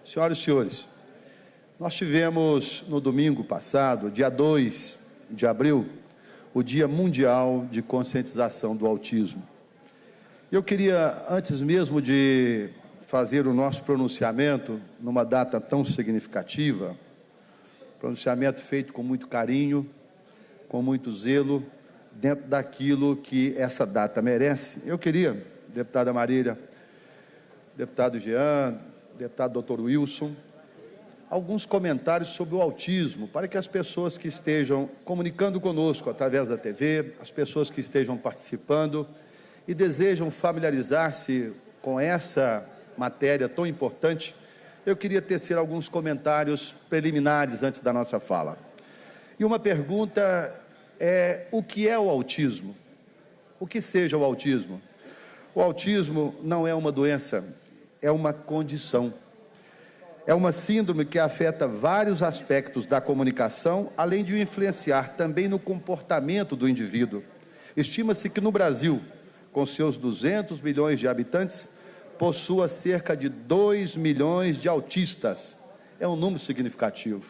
Senhoras e senhores, nós tivemos no domingo passado, dia 2 de abril, o Dia Mundial de Conscientização do Autismo. Eu queria, antes mesmo de fazer o nosso pronunciamento, numa data tão significativa, pronunciamento feito com muito carinho, com muito zelo, dentro daquilo que essa data merece, eu queria, deputada Marília, deputado Jean, deputado Dr. Wilson, alguns comentários sobre o autismo, para que as pessoas que estejam comunicando conosco através da TV, as pessoas que estejam participando e desejam familiarizar-se com essa matéria tão importante, eu queria tecer alguns comentários preliminares antes da nossa fala. E uma pergunta é: o que é o autismo? O que seja o autismo? O autismo não é uma doença, é uma condição. É uma síndrome que afeta vários aspectos da comunicação, além de influenciar também no comportamento do indivíduo. Estima-se que no Brasil, com seus 200 milhões de habitantes, possua cerca de 2 milhões de autistas. É um número significativo.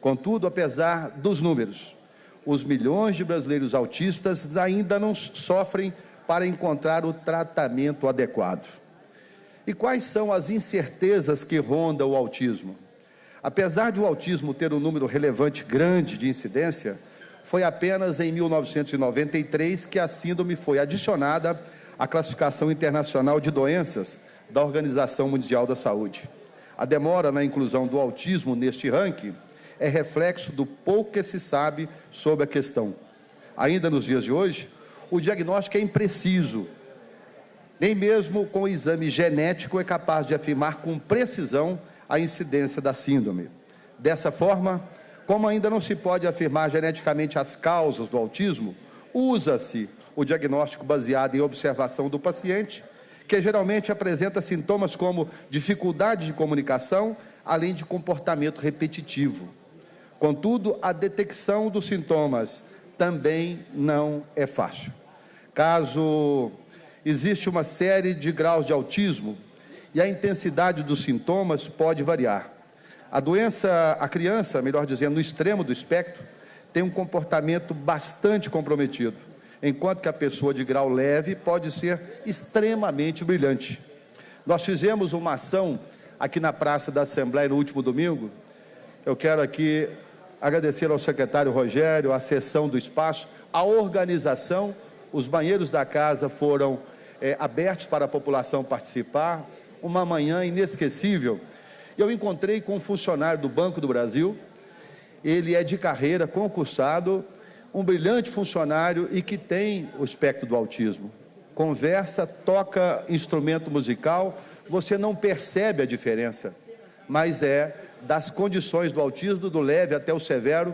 Contudo, apesar dos números, os milhões de brasileiros autistas ainda não sofrem para encontrar o tratamento adequado. E quais são as incertezas que rondam o autismo? Apesar de o autismo ter um número relevante grande de incidência, foi apenas em 1993 que a síndrome foi adicionada à Classificação Internacional de Doenças da Organização Mundial da Saúde. A demora na inclusão do autismo neste ranking é reflexo do pouco que se sabe sobre a questão. Ainda nos dias de hoje, o diagnóstico é impreciso. Nem mesmo com o exame genético é capaz de afirmar com precisão a incidência da síndrome. Dessa forma, como ainda não se pode afirmar geneticamente as causas do autismo, usa-se o diagnóstico baseado em observação do paciente, que geralmente apresenta sintomas como dificuldade de comunicação, além de comportamento repetitivo. Contudo, a detecção dos sintomas também não é fácil. Caso existe uma série de graus de autismo e a intensidade dos sintomas pode variar. A criança, melhor dizendo, no extremo do espectro, tem um comportamento bastante comprometido, enquanto que a pessoa de grau leve pode ser extremamente brilhante. Nós fizemos uma ação aqui na Praça da Assembleia no último domingo. Eu quero aqui agradecer ao secretário Rogério, à sessão do espaço, a organização. Os banheiros da casa foram abertos para a população participar, uma manhã inesquecível. Eu encontrei com um funcionário do Banco do Brasil, ele é de carreira, concursado, um brilhante funcionário e que tem o espectro do autismo. Conversa, toca instrumento musical, você não percebe a diferença, mas é das condições do autismo, do leve até o severo.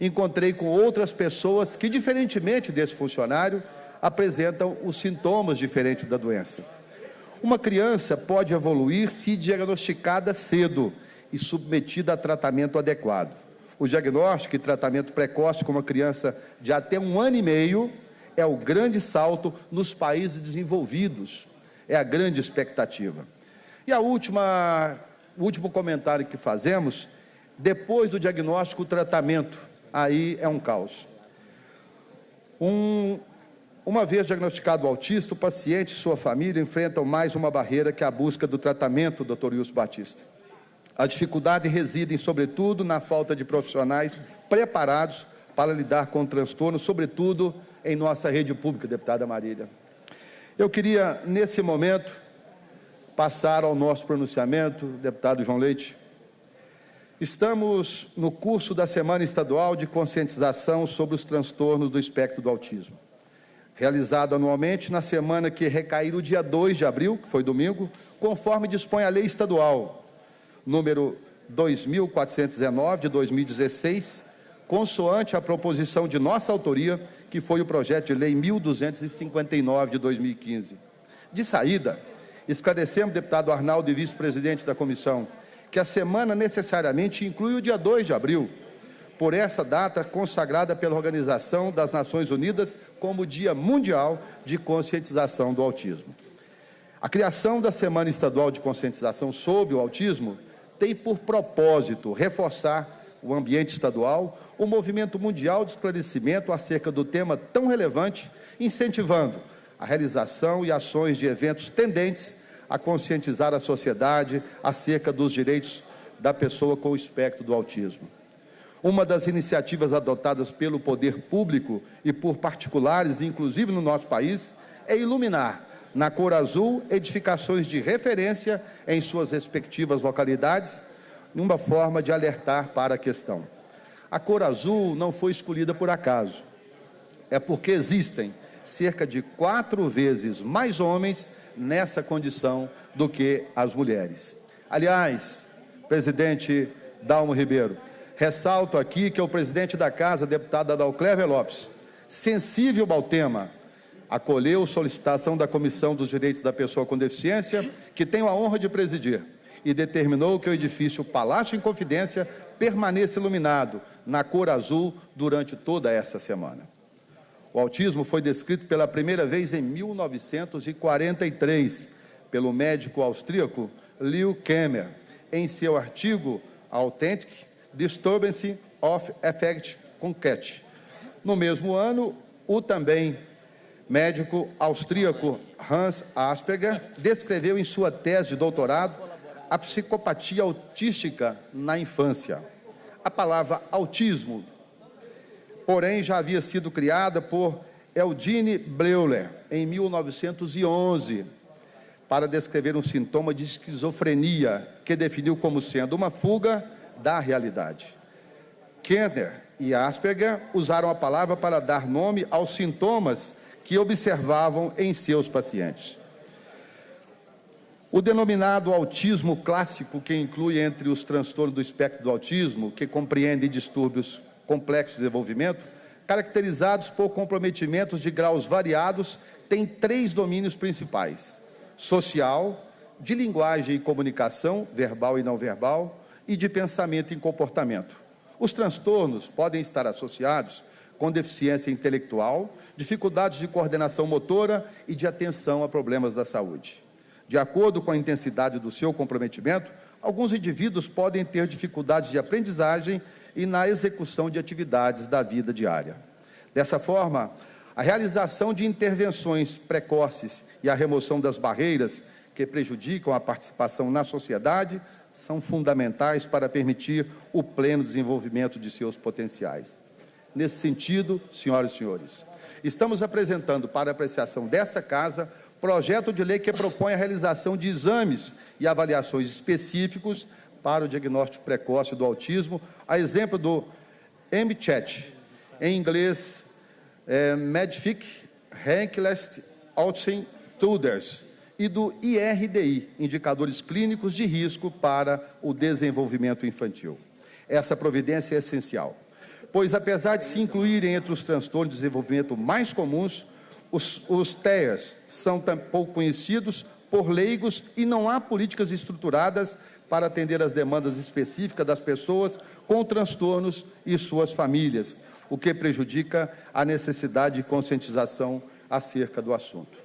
Encontrei com outras pessoas que, diferentemente desse funcionário, apresentam os sintomas diferentes da doença. Uma criança pode evoluir se diagnosticada cedo e submetida a tratamento adequado. O diagnóstico e tratamento precoce com uma criança de até 1 ano e meio é o grande salto nos países desenvolvidos, é a grande expectativa. E o último comentário que fazemos: depois do diagnóstico, o tratamento, aí é um caos. Uma vez diagnosticado o autista, o paciente e sua família enfrentam mais uma barreira, que é a busca do tratamento, Dr. Wilson Batista. A dificuldade reside, sobretudo, na falta de profissionais preparados para lidar com o transtorno, sobretudo em nossa rede pública, deputada Marília. Eu queria, nesse momento, passar ao nosso pronunciamento, deputado João Leite. Estamos no curso da Semana Estadual de Conscientização sobre os transtornos do espectro do autismo, realizado anualmente na semana que recair o dia 2 de abril, que foi domingo, conforme dispõe a lei estadual número 2.419 de 2016, consoante a proposição de nossa autoria, que foi o projeto de lei 1.259 de 2015. De saída, esclarecemos, deputado Arnaldo e vice-presidente da comissão, que a semana necessariamente inclui o dia 2 de abril, por essa data consagrada pela Organização das Nações Unidas como Dia Mundial de Conscientização do Autismo. A criação da Semana Estadual de Conscientização sobre o Autismo tem por propósito reforçar o ambiente estadual, o movimento mundial de esclarecimento acerca do tema tão relevante, incentivando a realização e ações de eventos tendentes a conscientizar a sociedade acerca dos direitos da pessoa com o espectro do autismo. Uma das iniciativas adotadas pelo poder público e por particulares, inclusive no nosso país, é iluminar na cor azul edificações de referência em suas respectivas localidades, numa forma de alertar para a questão. A cor azul não foi escolhida por acaso. É porque existem cerca de 4 vezes mais homens nessa condição do que as mulheres. Aliás, presidente Dalmo Ribeiro, ressalto aqui que o presidente da Casa, deputado Adalclévia Lopes, sensível ao tema, acolheu solicitação da Comissão dos Direitos da Pessoa com Deficiência, que tenho a honra de presidir, e determinou que o edifício Palácio em Confidência permaneça iluminado na cor azul durante toda essa semana. O autismo foi descrito pela primeira vez em 1943 pelo médico austríaco Leo Kemmer, em seu artigo Authentic Disturbance of Affect Conquête. No mesmo ano, o também médico austríaco Hans Asperger descreveu em sua tese de doutorado a psicopatia autística na infância. A palavra autismo, porém, já havia sido criada por Eugene Bleuler em 1911 para descrever um sintoma de esquizofrenia que definiu como sendo uma fuga da realidade. Kenner e Asperger usaram a palavra para dar nome aos sintomas que observavam em seus pacientes. O denominado autismo clássico, que inclui entre os transtornos do espectro do autismo, que compreendem distúrbios complexos de desenvolvimento, caracterizados por comprometimentos de graus variados, tem 3 domínios principais: social, de linguagem e comunicação, verbal e não verbal, e de pensamento e comportamento. Os transtornos podem estar associados com deficiência intelectual, dificuldades de coordenação motora e de atenção a problemas da saúde. De acordo com a intensidade do seu comprometimento, alguns indivíduos podem ter dificuldades de aprendizagem e na execução de atividades da vida diária. Dessa forma, a realização de intervenções precoces e a remoção das barreiras que prejudicam a participação na sociedade são fundamentais para permitir o pleno desenvolvimento de seus potenciais. Nesse sentido, senhoras e senhores, estamos apresentando para apreciação desta Casa projeto de lei que propõe a realização de exames e avaliações específicos para o diagnóstico precoce do autismo, a exemplo do MCHAT, em inglês, Medfic Rankless Autism Tutors, e do IRDI, Indicadores Clínicos de Risco para o Desenvolvimento Infantil. Essa providência é essencial, pois apesar de se incluírem entre os transtornos de desenvolvimento mais comuns, os TEAs são pouco conhecidos por leigos e não há políticas estruturadas para atender às demandas específicas das pessoas com transtornos e suas famílias, o que prejudica a necessidade de conscientização acerca do assunto.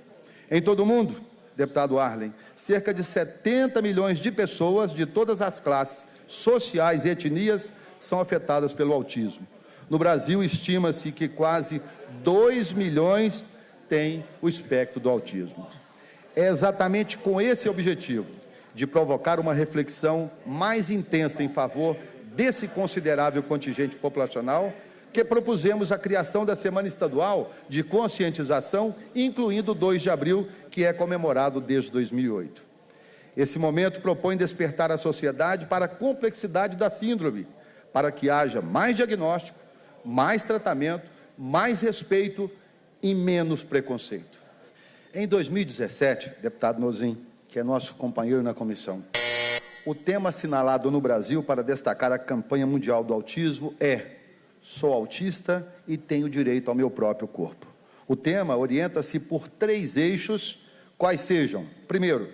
Em todo o mundo, deputado Arlen, cerca de 70 milhões de pessoas de todas as classes sociais e etnias são afetadas pelo autismo. No Brasil, estima-se que quase 2 milhões têm o espectro do autismo. É exatamente com esse objetivo de provocar uma reflexão mais intensa em favor desse considerável contingente populacional que propusemos a criação da Semana Estadual de Conscientização, incluindo o 2 de abril, que é comemorado desde 2008. Esse momento propõe despertar a sociedade para a complexidade da síndrome, para que haja mais diagnóstico, mais tratamento, mais respeito e menos preconceito. Em 2017, deputado Nozin, que é nosso companheiro na comissão, o tema assinalado no Brasil para destacar a campanha mundial do autismo é "Sou autista e tenho direito ao meu próprio corpo". O tema orienta-se por 3 eixos, quais sejam: primeiro,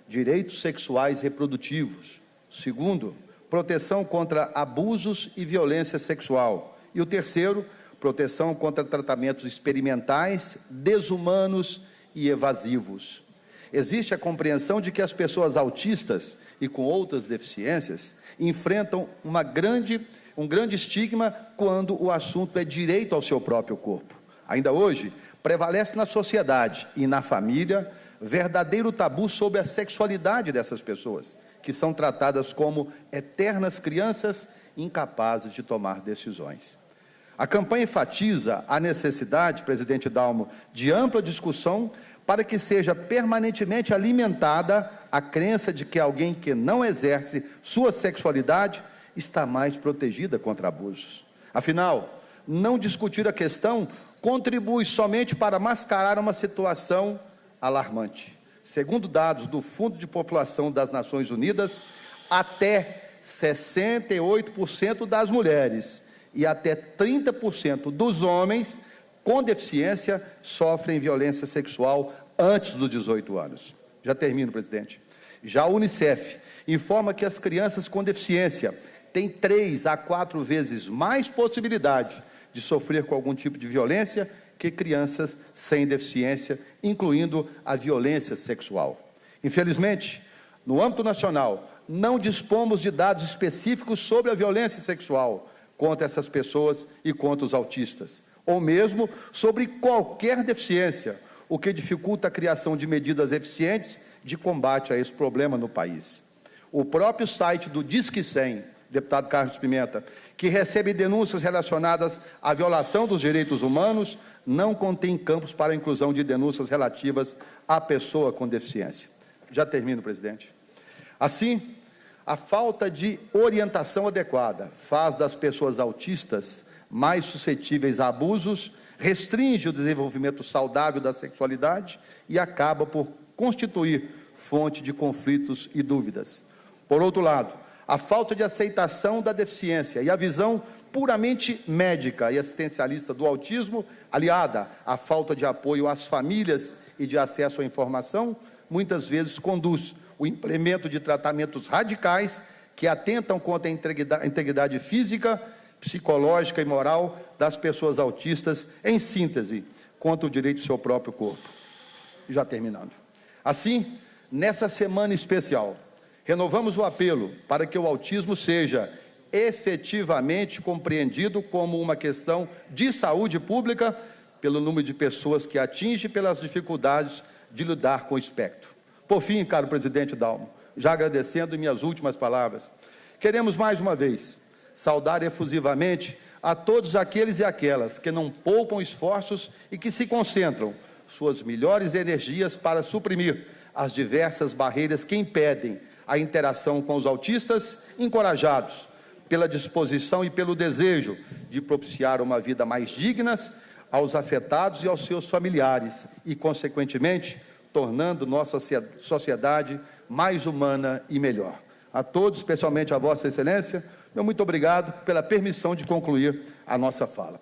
direitos sexuais reprodutivos; segundo, proteção contra abusos e violência sexual; e o terceiro, proteção contra tratamentos experimentais, desumanos e evasivos. existe a compreensão de que as pessoas autistas e com outras deficiências enfrentam um grande estigma quando o assunto é direito ao seu próprio corpo. Ainda hoje, prevalece na sociedade e na família verdadeiro tabu sobre a sexualidade dessas pessoas, que são tratadas como eternas crianças incapazes de tomar decisões. A campanha enfatiza a necessidade, presidente Dalmo, de ampla discussão para que seja permanentemente alimentada a crença de que alguém que não exerce sua sexualidade está mais protegida contra abusos. Afinal, não discutir a questão contribui somente para mascarar uma situação alarmante. Segundo dados do Fundo de População das Nações Unidas, até 68% das mulheres e até 30% dos homens com deficiência sofrem violência sexual antes dos 18 anos. Já termino, presidente. Já a Unicef informa que as crianças com deficiência têm 3 a 4 vezes mais possibilidade de sofrer com algum tipo de violência que crianças sem deficiência, incluindo a violência sexual. Infelizmente, no âmbito nacional, não dispomos de dados específicos sobre a violência sexual contra essas pessoas e contra os autistas, ou mesmo sobre qualquer deficiência, o que dificulta a criação de medidas eficientes de combate a esse problema no país. O próprio site do Disque 100, deputado Carlos Pimenta, que recebe denúncias relacionadas à violação dos direitos humanos, não contém campos para a inclusão de denúncias relativas à pessoa com deficiência. Já termino, presidente. Assim, a falta de orientação adequada faz das pessoas autistas mais suscetíveis a abusos, restringe o desenvolvimento saudável da sexualidade e acaba por constituir fonte de conflitos e dúvidas. Por outro lado, a falta de aceitação da deficiência e a visão puramente médica e assistencialista do autismo, aliada à falta de apoio às famílias e de acesso à informação, muitas vezes conduz o implemento de tratamentos radicais que atentam contra a integridade física, psicológica e moral das pessoas autistas, em síntese, contra o direito ao seu próprio corpo. Já terminando. Assim, nessa semana especial, renovamos o apelo para que o autismo seja efetivamente compreendido como uma questão de saúde pública pelo número de pessoas que atinge e pelas dificuldades de lidar com o espectro. Por fim, caro presidente Dalmo, já agradecendo em minhas últimas palavras, queremos mais uma vez saudar efusivamente a todos aqueles e aquelas que não poupam esforços e que se concentram suas melhores energias para suprimir as diversas barreiras que impedem a interação com os autistas, encorajados pela disposição e pelo desejo de propiciar uma vida mais digna aos afetados e aos seus familiares e, consequentemente, tornando nossa sociedade mais humana e melhor. A todos, especialmente a Vossa Excelência, meu muito obrigado pela permissão de concluir a nossa fala.